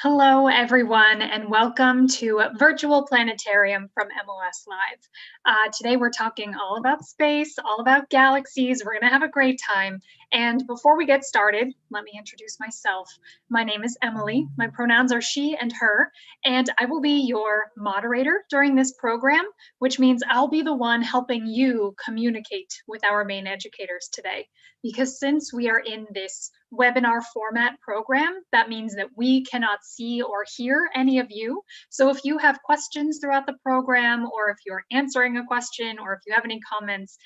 Hello, everyone, and welcome to Virtual Planetarium from MOS Live. Today, we're talking all about space, all about galaxies. We're going to have a great time. And before we get started, let me introduce myself. My name is Emily. My pronouns are she and her, and I will be your moderator during this program, which means I'll be the one helping you communicate with our main educators today. Because since we are in this webinar format program, that means that we cannot see or hear any of you. So if you have questions throughout the program, or if you're answering a question, or if you have any comments,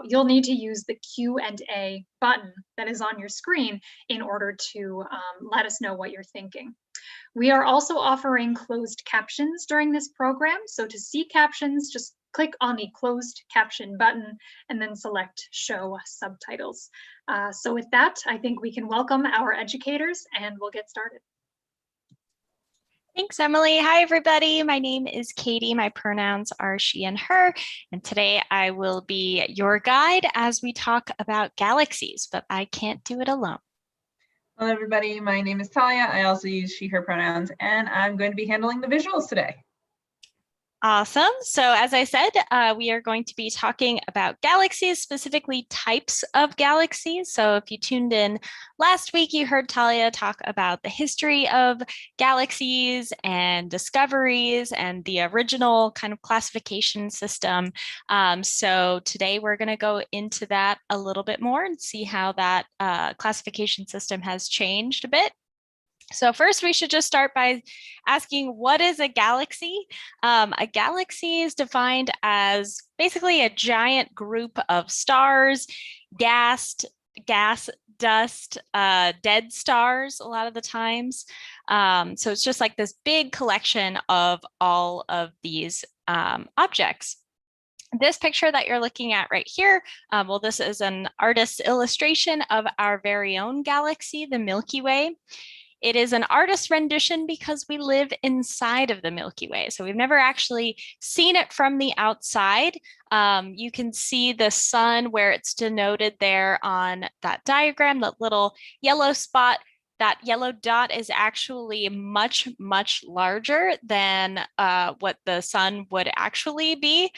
you'll need to use the Q&A button that is on your screen in order to let us know what you're thinking. We are also offering closed captions during this program. So to see captions, just click on the closed caption button and then select show subtitles. So with that, I think we can welcome our educators and we'll get started. Thanks, Emily. Hi, everybody. My name is Katie. My pronouns are she and her. And today I will be your guide as we talk about galaxies, but I can't do it alone. Hello, everybody. My name is Talia. I also use she, her pronouns, and I'm going to be handling the visuals today. Awesome. So as I said, we are going to be talking about galaxies, specifically types of galaxies. So if you tuned in last week, you heard Talia talk about the history of galaxies and discoveries and the original kind of classification system. So today we're going to go into that a little bit more and see how that classification system has changed a bit. So first, we should just start by asking, what is a galaxy? A galaxy is defined as basically a giant group of stars, gas, dust, dead stars a lot of the times. So it's just like this big collection of all of these objects. This picture that you're looking at right here, well, this is an artist's illustration of our very own galaxy, the Milky Way. It is an artist's rendition because we live inside of the Milky Way. So we've never actually seen it from the outside. You can see the sun where it's denoted there on that diagram, that little yellow spot. That yellow dot is actually much, much larger than what the sun would actually be.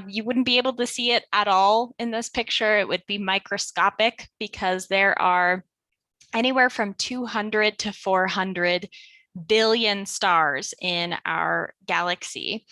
You wouldn't be able to see it at all in this picture. It would be microscopic because there are anywhere from 200 to 400 billion stars in our galaxy.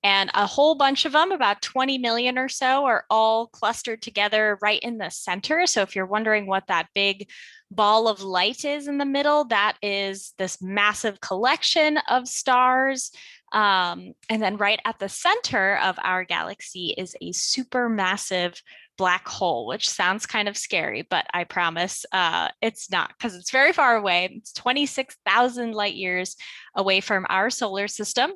And a whole bunch of them, about 20 million or so, are all clustered together right in the center. So if you're wondering what that big ball of light is in the middle, that is this massive collection of stars. And then right at the center of our galaxy is a supermassive black hole, which sounds kind of scary, but I promise it's not, because it's very far away. It's 26,000 light years away from our solar system.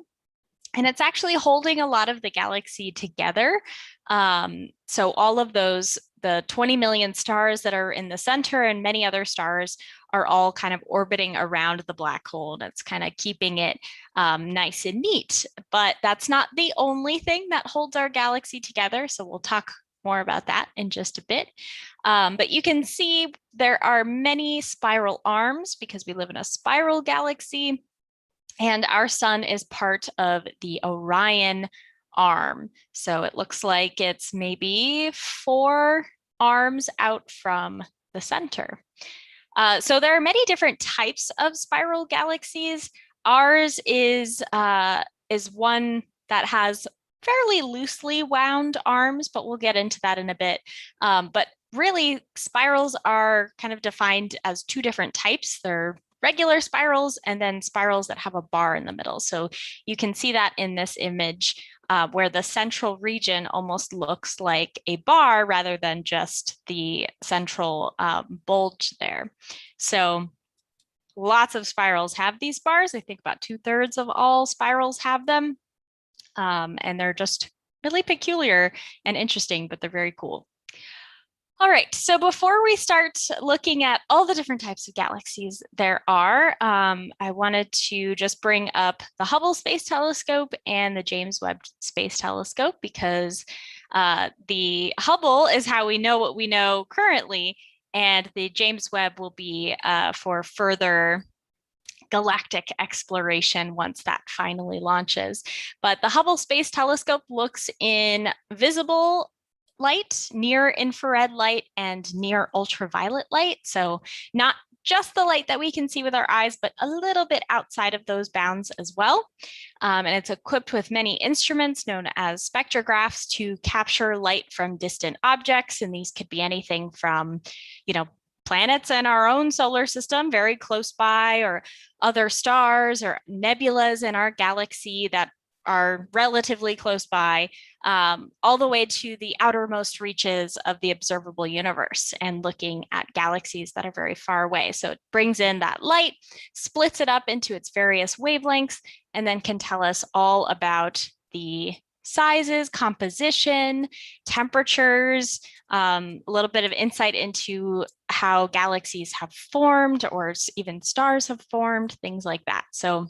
And it's actually holding a lot of the galaxy together. So all of those, the 20 million stars that are in the center and many other stars are all kind of orbiting around the black hole. That's kind of keeping it nice and neat. But that's not the only thing that holds our galaxy together. So we'll talk more about that in just a bit. But you can see there are many spiral arms because we live in a spiral galaxy. And our sun is part of the Orion arm. So it looks like it's maybe 4 arms out from the center. So there are many different types of spiral galaxies. Ours is one that has fairly loosely wound arms, but we'll get into that in a bit. But really, spirals are kind of defined as 2 different types. They're regular spirals and then spirals that have a bar in the middle. So you can see that in this image where the central region almost looks like a bar rather than just the central bulge there. So lots of spirals have these bars. I think about 2/3 of all spirals have them. And they're just really peculiar and interesting, but they're very cool. All right, so before we start looking at all the different types of galaxies there are, I wanted to just bring up the Hubble Space Telescope and the James Webb Space Telescope because the Hubble is how we know what we know currently, and the James Webb will be for further galactic exploration once that finally launches. But the Hubble Space Telescope looks in visible light, near infrared light, and near ultraviolet light. So not just the light that we can see with our eyes, but a little bit outside of those bounds as well. And it's equipped with many instruments known as spectrographs to capture light from distant objects. And these could be anything from, planets in our own solar system very close by, or other stars or nebulas in our galaxy that are relatively close by, all the way to the outermost reaches of the observable universe and looking at galaxies that are very far away. So it brings in that light, splits it up into its various wavelengths, and then can tell us all about the sizes, composition, temperatures, a little bit of insight into how galaxies have formed, or even stars have formed, things like that. So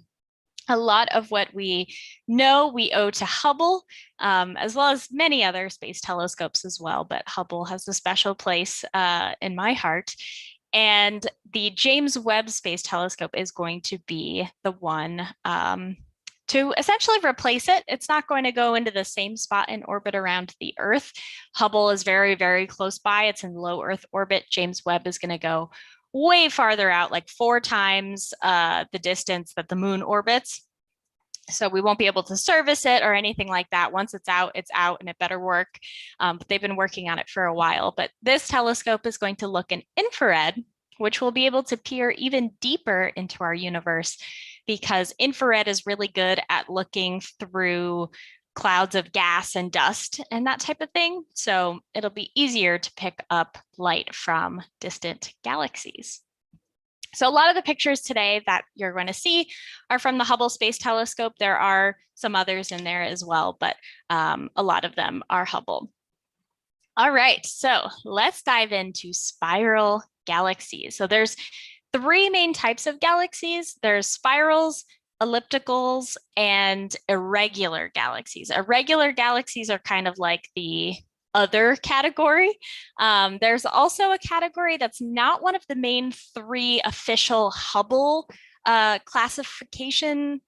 a lot of what we know we owe to Hubble, as well as many other space telescopes as well, but Hubble has a special place in my heart. And the James Webb Space Telescope is going to be the one to essentially replace it. It's not going to go into the same spot in orbit around the Earth. Hubble is very, very close by. It's in low Earth orbit. James Webb is going to go way farther out, like 4 times the distance that the moon orbits. So we won't be able to service it or anything like that. Once it's out, and it better work. But they've been working on it for a while. But this telescope is going to look in infrared, which will be able to peer even deeper into our universe, because infrared is really good at looking through clouds of gas and dust and that type of thing. So it'll be easier to pick up light from distant galaxies. So a lot of the pictures today that you're going to see are from the Hubble Space Telescope. There are some others in there as well, but a lot of them are Hubble. All right, so let's dive into spiral galaxies. So there's 3 main types of galaxies. There's spirals, ellipticals, and irregular galaxies. Irregular galaxies are kind of like the other category. There's also a category that's not one of the main 3 official Hubble classification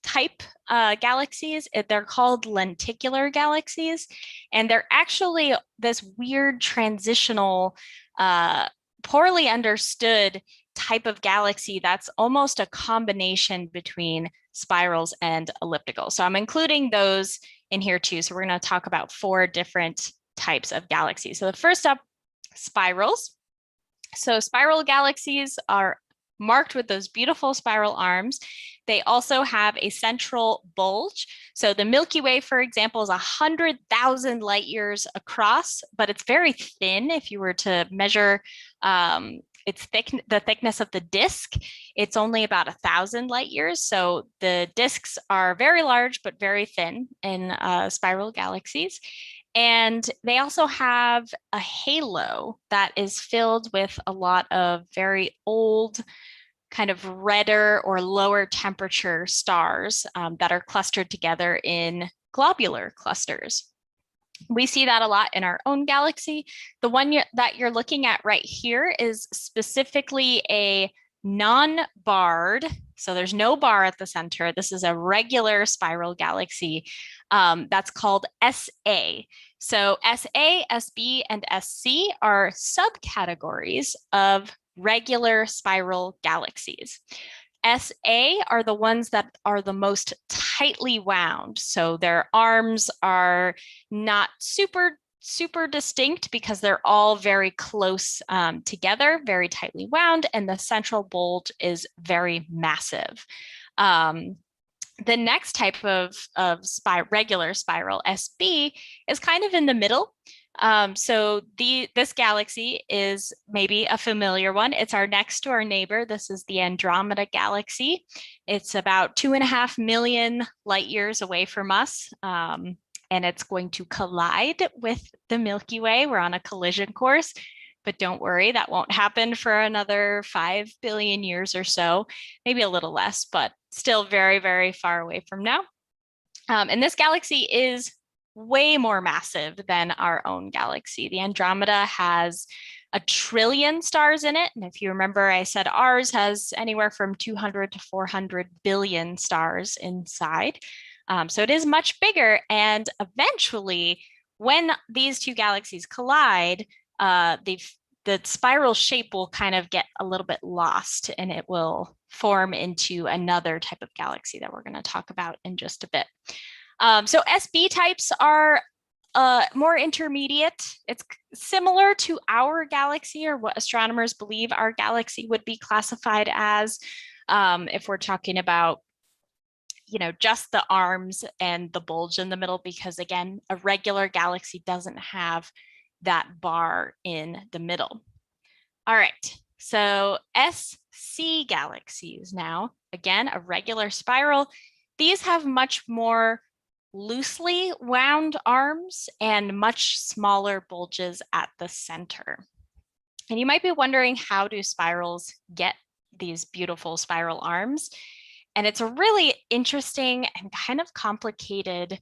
type galaxies. They're called lenticular galaxies, and they're actually this weird transitional, poorly understood type of galaxy that's almost a combination between spirals and elliptical. So I'm including those in here too. So we're going to talk about 4 different types of galaxies. So the first up, spirals. So spiral galaxies are marked with those beautiful spiral arms. They also have a central bulge. So the Milky Way, for example, is 100,000 light years across, but it's very thin. If you were to measure the thickness of the disk, it's only about 1,000 light years. So the disks are very large, but very thin in spiral galaxies. And they also have a halo that is filled with a lot of very old, kind of redder or lower temperature stars that are clustered together in globular clusters. We see that a lot in our own galaxy. The one that you're looking at right here is specifically a non-barred, so there's no bar at the center. This is a regular spiral galaxy that's called SA. So SA, SB, and SC are subcategories of regular spiral galaxies. SA are the ones that are the most tightly wound. So their arms are not super distinct because they're all very close together, very tightly wound, and the central bulge is very massive. The next type of regular spiral, SB, is kind of in the middle. So this galaxy is maybe a familiar one. It's our next door neighbor. This is the Andromeda galaxy. It's about 2.5 million light years away from us. And it's going to collide with the Milky Way. We're on a collision course, but don't worry, that won't happen for another 5 billion years or so, maybe a little less, but still very, very far away from now. And this galaxy is way more massive than our own galaxy. The Andromeda has 1 trillion stars in it. And if you remember, I said ours has anywhere from 200 to 400 billion stars inside. So it is much bigger. And eventually, when these two galaxies collide, the spiral shape will kind of get a little bit lost, and it will form into another type of galaxy that we're going to talk about in just a bit. So SB types are more intermediate. It's similar to our galaxy, or what astronomers believe our galaxy would be classified as, if we're talking about just the arms and the bulge in the middle, because again, a regular galaxy doesn't have that bar in the middle. All right, so SC galaxies now, again, a regular spiral. These have much more loosely wound arms and much smaller bulges at the center. And you might be wondering, how do spirals get these beautiful spiral arms? And it's a really interesting and kind of complicated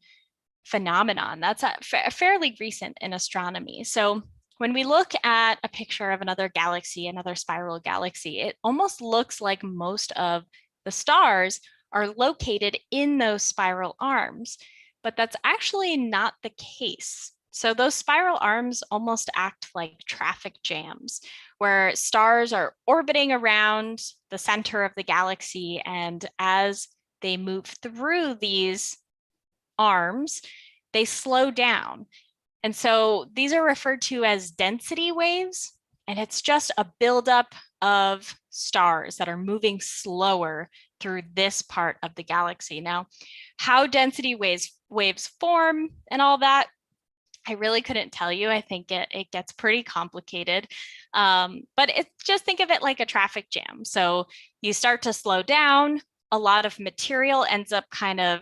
phenomenon that's fairly recent in astronomy. So when we look at a picture of another galaxy, another spiral galaxy, it almost looks like most of the stars are located in those spiral arms, but that's actually not the case. So those spiral arms almost act like traffic jams, where stars are orbiting around the center of the galaxy, and as they move through these arms, they slow down. And so these are referred to as density waves, and it's just a buildup of stars that are moving slower through this part of the galaxy. Now, how density waves form and all that, I really couldn't tell you. I think it gets pretty complicated, but just think of it like a traffic jam. So you start to slow down, a lot of material ends up a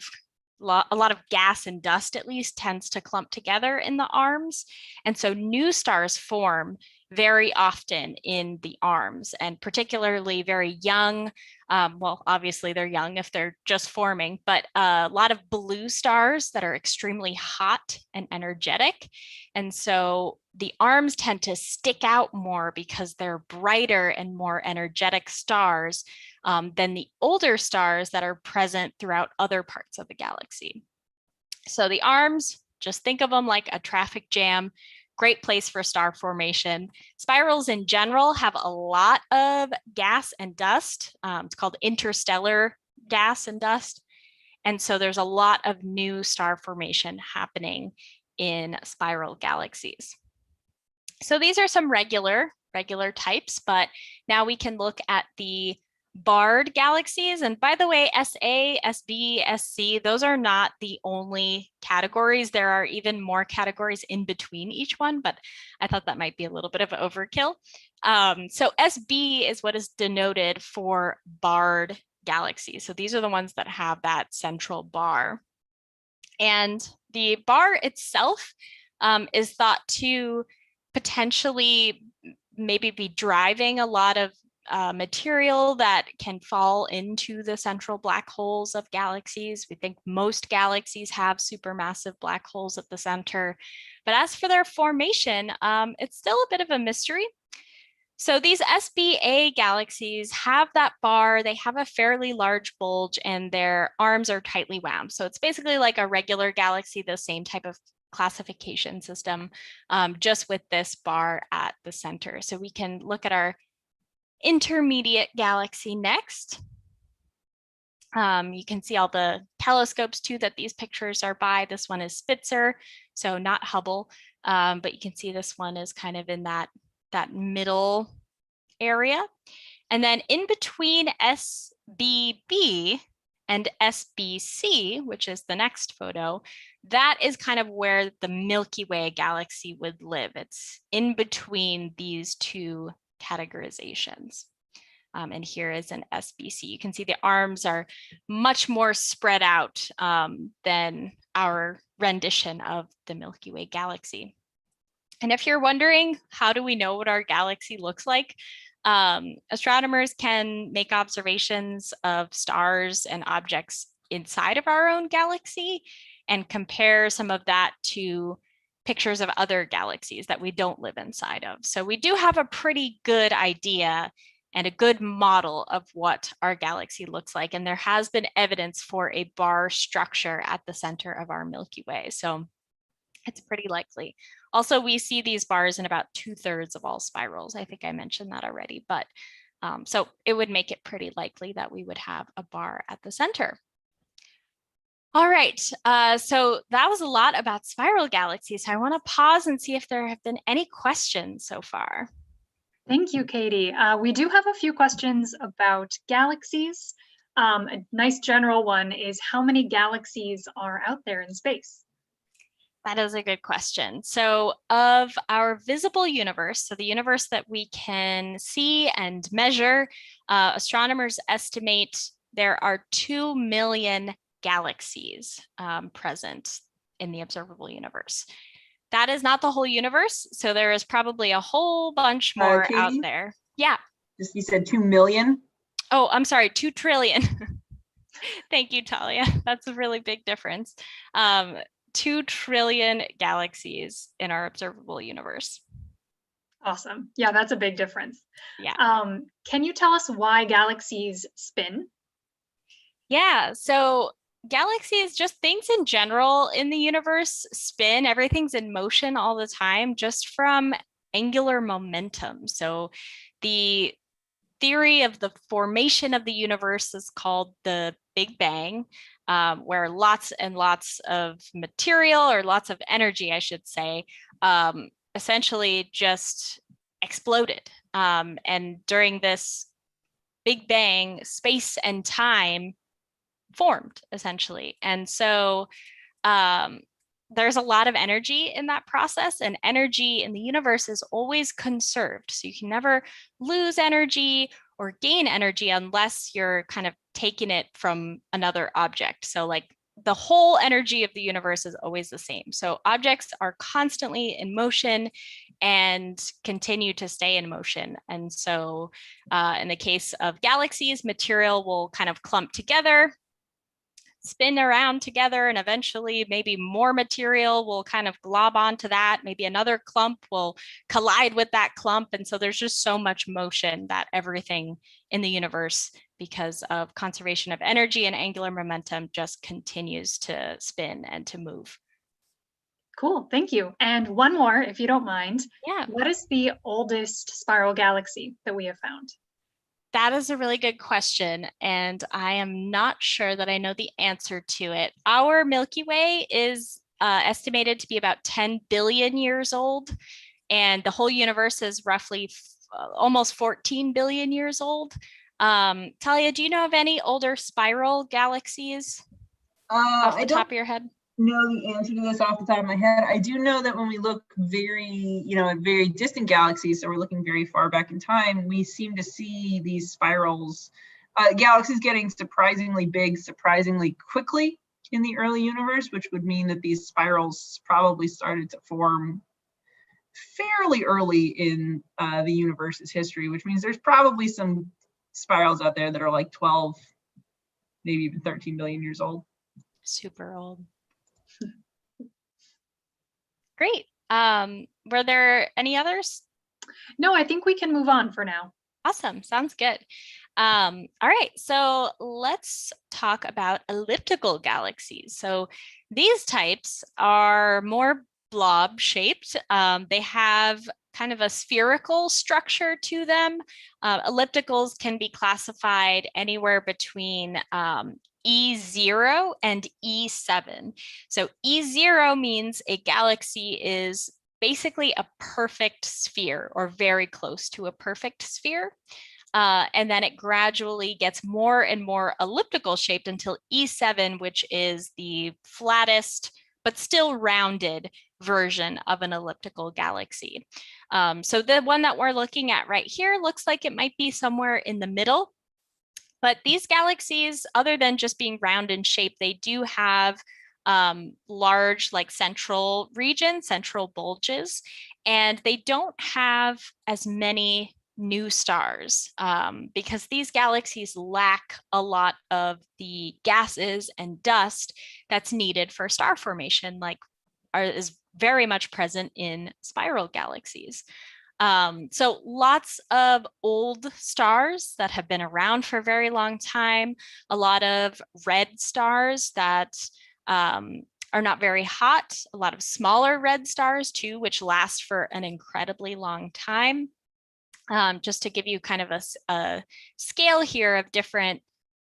lot of gas and dust at least tends to clump together in the arms. And so new stars form very often in the arms, and particularly very young. Well, obviously they're young if they're just forming, but a lot of blue stars that are extremely hot and energetic. And so the arms tend to stick out more because they're brighter and more energetic stars than the older stars that are present throughout other parts of the galaxy. So the arms, just think of them like a traffic jam. Great place for star formation. Spirals in general have a lot of gas and dust. It's called interstellar gas and dust. And so there's a lot of new star formation happening in spiral galaxies. So these are some regular types, but now we can look at the barred galaxies. And by the way, SA, SB, SC, those are not the only categories. There are even more categories in between each one, but I thought that might be a little bit of overkill. So SB is what is denoted for barred galaxies. So these are the ones that have that central bar. And the bar itself is thought to potentially maybe be driving a lot of material that can fall into the central black holes of galaxies. We think most galaxies have supermassive black holes at the center. But as for their formation, it's still a bit of a mystery. So these SBA galaxies have that bar, they have a fairly large bulge, and their arms are tightly wound. So it's basically like a regular galaxy, the same type of classification system, just with this bar at the center. So we can look at our intermediate galaxy next. You can see all the telescopes too that these pictures are by. This one is Spitzer, so not Hubble, but you can see this one is kind of in that middle area. And then in between SBB and SBC, which is the next photo, that is kind of where the Milky Way galaxy would live. It's in between these two categorizations. And here is an SBC. You can see the arms are much more spread out than our rendition of the Milky Way galaxy. And if you're wondering, how do we know what our galaxy looks like? Astronomers can make observations of stars and objects inside of our own galaxy and compare some of that to pictures of other galaxies that we don't live inside of. So we do have a pretty good idea and a good model of what our galaxy looks like. And there has been evidence for a bar structure at the center of our Milky Way. So it's pretty likely. Also, we see these bars in about 2/3 of all spirals. I think I mentioned that already, but so it would make it pretty likely that we would have a bar at the center. All right, so that was a lot about spiral galaxies. I want to pause and see if there have been any questions so far. Thank you, Katie. We do have a few questions about galaxies. A nice general one is, how many galaxies are out there in space? That is a good question. So of our visible universe, so the universe that we can see and measure, astronomers estimate there are 2 million galaxies present in the observable universe. That is not the whole universe, so there is probably a whole bunch more out Katie? there. Yeah. You said 2 million? Oh, I'm sorry, 2 trillion. Thank you, Talia. That's a really big difference. 2 trillion galaxies in our observable universe. Awesome. Yeah, that's a big difference. Yeah. Can you tell us why galaxies spin? Yeah, so galaxies, just things in general in the universe, spin. Everything's in motion all the time just from angular momentum. So the theory of the formation of the universe is called the Big Bang, where lots and lots of material, or lots of energy, I should say, essentially just exploded. And during this Big Bang, space and time formed, essentially. And so there's a lot of energy in that process, and energy in the universe is always conserved. So you can never lose energy or gain energy unless you're kind of taking it from another object. So like the whole energy of the universe is always the same. So objects are constantly in motion and continue to stay in motion. And so in the case of galaxies, material will kind of clump together, spin around together, and eventually maybe more material will kind of glob onto that. Maybe another clump will collide with that clump. And so there's just so much motion that everything in the universe, because of conservation of energy and angular momentum, just continues to spin and to move. Cool, thank you. And one more, if you don't mind. Yeah. What is the oldest spiral galaxy that we have found? That is a really good question, and I am not sure that I know the answer to it. Our Milky Way is estimated to be about 10 billion years old, and the whole universe is roughly almost 14 billion years old. Talia, do you know of any older spiral galaxies off the top of your head? Know the answer to this off the top of my head. I do know that when we look at very distant galaxies, so we're looking very far back in time, we seem to see these spirals, galaxies getting surprisingly big, surprisingly quickly in the early universe, which would mean that these spirals probably started to form fairly early in the universe's history, which means there's probably some spirals out there that are like 12, maybe even 13 billion years old. Super old. Great. Were there any others? No, I think we can move on for now. Awesome. Sounds good. All right. So let's talk about elliptical galaxies. So these types are more blob shaped. They have kind of a spherical structure to them. Ellipticals can be classified anywhere between E0 and E7. So E0 means a galaxy is basically a perfect sphere, or very close to a perfect sphere. And then it gradually gets more and more elliptical shaped until E7, which is the flattest but still rounded version of an elliptical galaxy. So the one that we're looking at right here looks like it might be somewhere in the middle. But these galaxies, other than just being round in shape, they do have large, like central regions, central bulges, and they don't have as many new stars because these galaxies lack a lot of the gases and dust that's needed for star formation, like is very much present in spiral galaxies. So lots of old stars that have been around for a very long time, a lot of red stars that are not very hot, a lot of smaller red stars too, which last for an incredibly long time. Just to give you kind of a scale here of different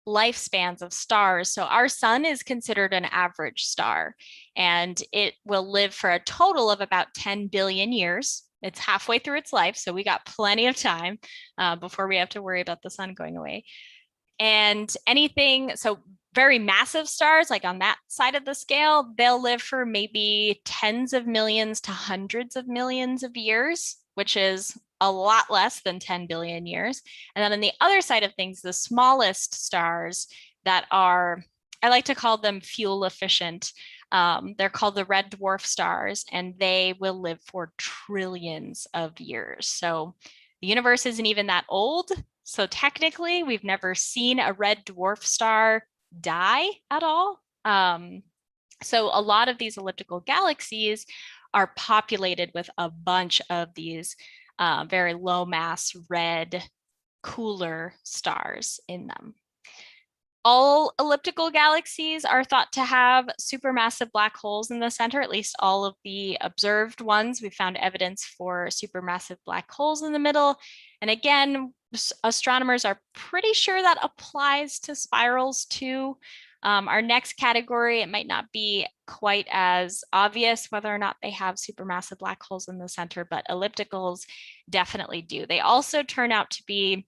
lifespans of stars. So our sun is considered an average star, and it will live for a total of about 10 billion years. It's halfway through its life, so we got plenty of time before we have to worry about the sun going away. And anything, so very massive stars, like on that side of the scale, they'll live for maybe tens of millions to hundreds of millions of years, which is a lot less than 10 billion years. And then on the other side of things, the smallest stars that are, I like to call them fuel efficient. They're called the red dwarf stars, and they will live for trillions of years. So the universe isn't even that old. So technically, we've never seen a red dwarf star die at all. So a lot of these elliptical galaxies are populated with a bunch of these very low mass red cooler stars in them. All elliptical galaxies are thought to have supermassive black holes in the center, at least all of the observed ones. We found evidence for supermassive black holes in the middle. And again, astronomers are pretty sure that applies to spirals too. Our next category, it might not be quite as obvious whether or not they have supermassive black holes in the center, but ellipticals definitely do. They also turn out to be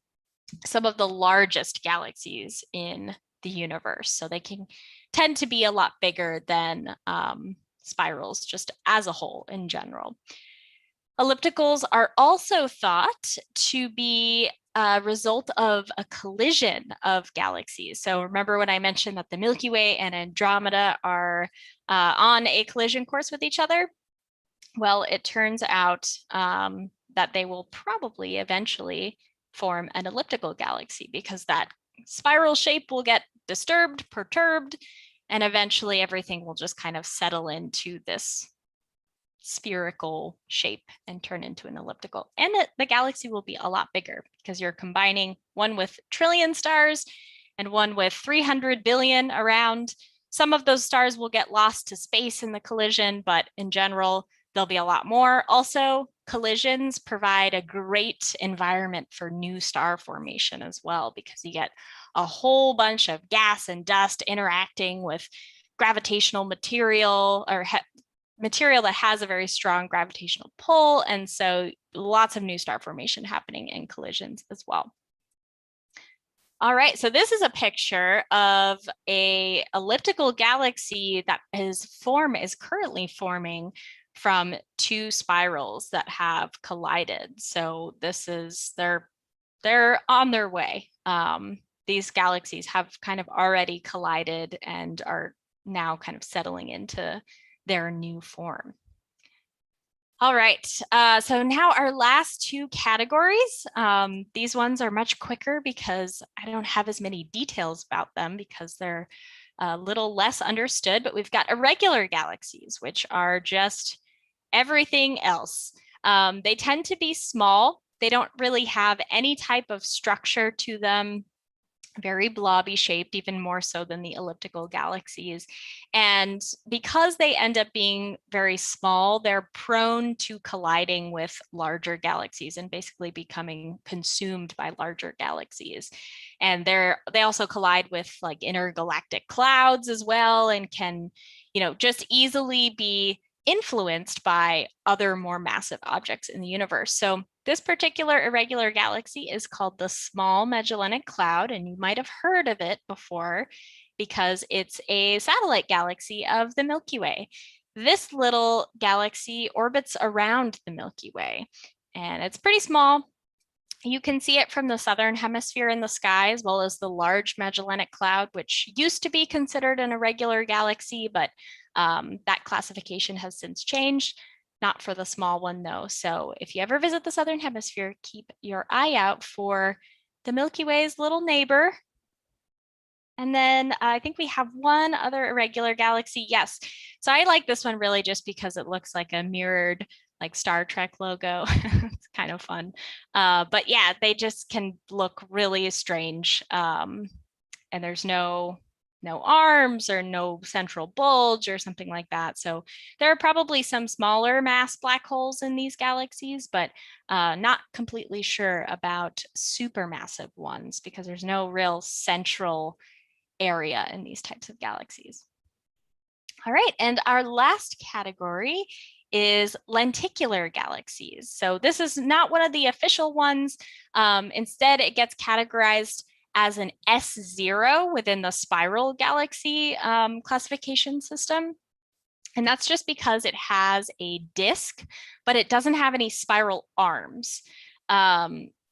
some of the largest galaxies in the universe. So they can tend to be a lot bigger than spirals just as a whole in general. Ellipticals are also thought to be a result of a collision of galaxies. So remember when I mentioned that the Milky Way and Andromeda are on a collision course with each other? Well, it turns out that they will probably eventually form an elliptical galaxy, because that spiral shape will get disturbed, perturbed, and eventually everything will just kind of settle into this spherical shape and turn into an elliptical. And the galaxy will be a lot bigger because you're combining one with trillion stars and one with 300 billion around. Some of those stars will get lost to space in the collision, but in general, there'll be a lot more. Also, collisions provide a great environment for new star formation as well, because you get a whole bunch of gas and dust interacting with gravitational material, or material that has a very strong gravitational pull. And so lots of new star formation happening in collisions as well. All right, so this is a picture of a elliptical galaxy that is currently forming from two spirals that have collided. So this is, they're on their way. These galaxies have kind of already collided and are now kind of settling into their new form. All right, so now our last two categories. These ones are much quicker because I don't have as many details about them because they're a little less understood, but we've got irregular galaxies, which are just everything else. They tend to be small. They don't really have any type of structure to them, very blobby shaped, even more so than the elliptical galaxies. And because they end up being very small, they're prone to colliding with larger galaxies and basically becoming consumed by larger galaxies. And they also collide with like intergalactic clouds as well, and can, just easily be influenced by other more massive objects in the universe. So this particular irregular galaxy is called the Small Magellanic Cloud, and you might have heard of it before because it's a satellite galaxy of the Milky Way. This little galaxy orbits around the Milky Way, and it's pretty small. You can see it from the southern hemisphere in the sky, as well as the Large Magellanic Cloud, which used to be considered an irregular galaxy, but that classification has since changed. Not for the small one though. So if you ever visit the southern hemisphere, keep your eye out for the Milky Way's little neighbor, And then I think we have one other irregular galaxy. Yes. So I like this one really just because it looks like a mirrored like Star Trek logo. It's kind of fun. But yeah, they just can look really strange. And there's no arms or no central bulge or something like that. So there are probably some smaller mass black holes in these galaxies, but not completely sure about supermassive ones because there's no real central area in these types of galaxies. All right, and our last category is lenticular galaxies. So this is not one of the official ones. Instead, it gets categorized as an S0 within the spiral galaxy classification system. And that's just because it has a disk, but it doesn't have any spiral arms.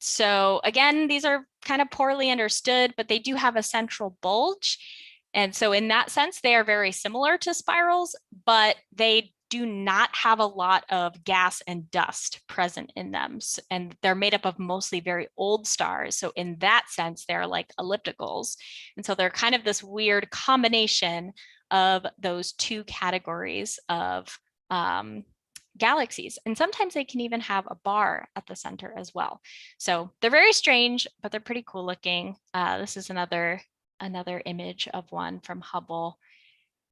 So again, these are kind of poorly understood, but they do have a central bulge. And so in that sense, they are very similar to spirals, but they do not have a lot of gas and dust present in them. And they're made up of mostly very old stars. So in that sense, they're like ellipticals. And so they're kind of this weird combination of those two categories of galaxies. And sometimes they can even have a bar at the center as well. So they're very strange, but they're pretty cool looking. This is another image of one from Hubble.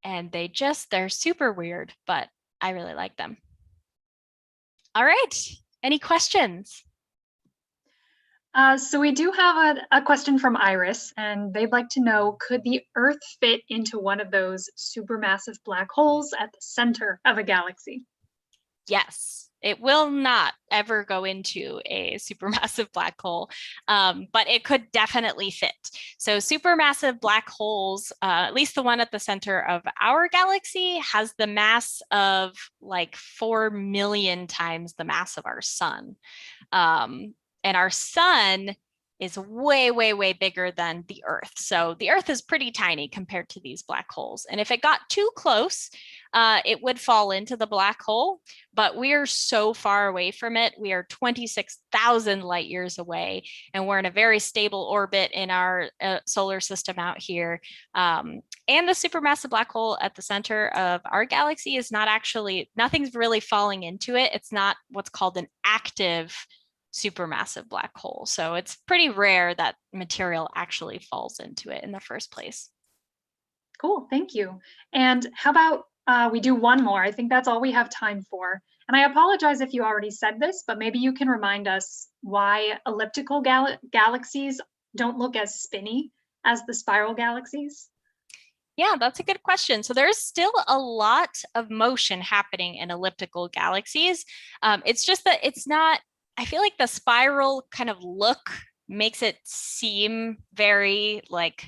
And they're super weird, but I really like them. All right, any questions? So we do have a question from Iris, and they'd like to know, could the Earth fit into one of those supermassive black holes at the center of a galaxy? Yes, it will not ever go into a supermassive black hole, but it could definitely fit. So supermassive black holes, at least the one at the center of our galaxy, has the mass of like 4 million times the mass of our sun. And our sun is way, way, way bigger than the Earth. So the Earth is pretty tiny compared to these black holes. And if it got too close, it would fall into the black hole, but we're so far away from it. We are 26,000 light years away, and we're in a very stable orbit in our solar system out here. And the supermassive black hole at the center of our galaxy is nothing's really falling into it. It's not what's called an active supermassive black hole. So it's pretty rare that material actually falls into it in the first place. Cool, thank you. And how about we do one more? I think that's all we have time for. And I apologize if you already said this, but maybe you can remind us why elliptical galaxies don't look as spinny as the spiral galaxies. Yeah, that's a good question. So there's still a lot of motion happening in elliptical galaxies. It's just that it's not, I feel like the spiral kind of look makes it seem very like,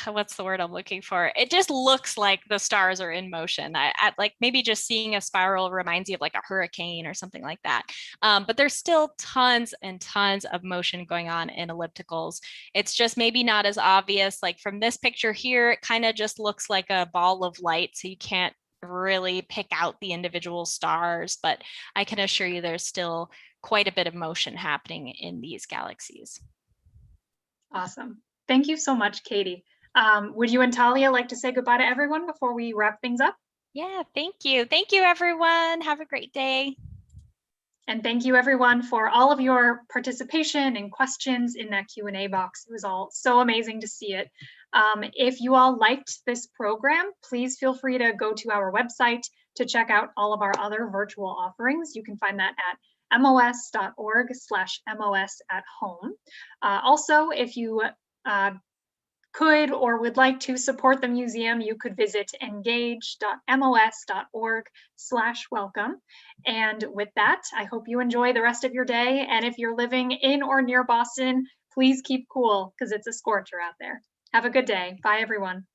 what's the word I'm looking for? It just looks like the stars are in motion. I like maybe just seeing a spiral reminds you of like a hurricane or something like that. But there's still tons and tons of motion going on in ellipticals. It's just maybe not as obvious. Like from this picture here, it kind of just looks like a ball of light. So you can't really pick out the individual stars, but I can assure you there's still quite a bit of motion happening in these galaxies. Awesome. Thank you so much, Katie. Would you and Talia like to say goodbye to everyone before we wrap things up? Yeah, thank you. Thank you, everyone. Have a great day. And thank you everyone for all of your participation and questions in that Q&A box. It was all so amazing to see it. If you all liked this program, please feel free to go to our website to check out all of our other virtual offerings. You can find that at mos.org/mos@home. Also, if you could or would like to support the museum, you could visit engage.mos.org/welcome. And with that, I hope you enjoy the rest of your day. And if you're living in or near Boston, please keep cool because it's a scorcher out there. Have a good day. Bye, everyone.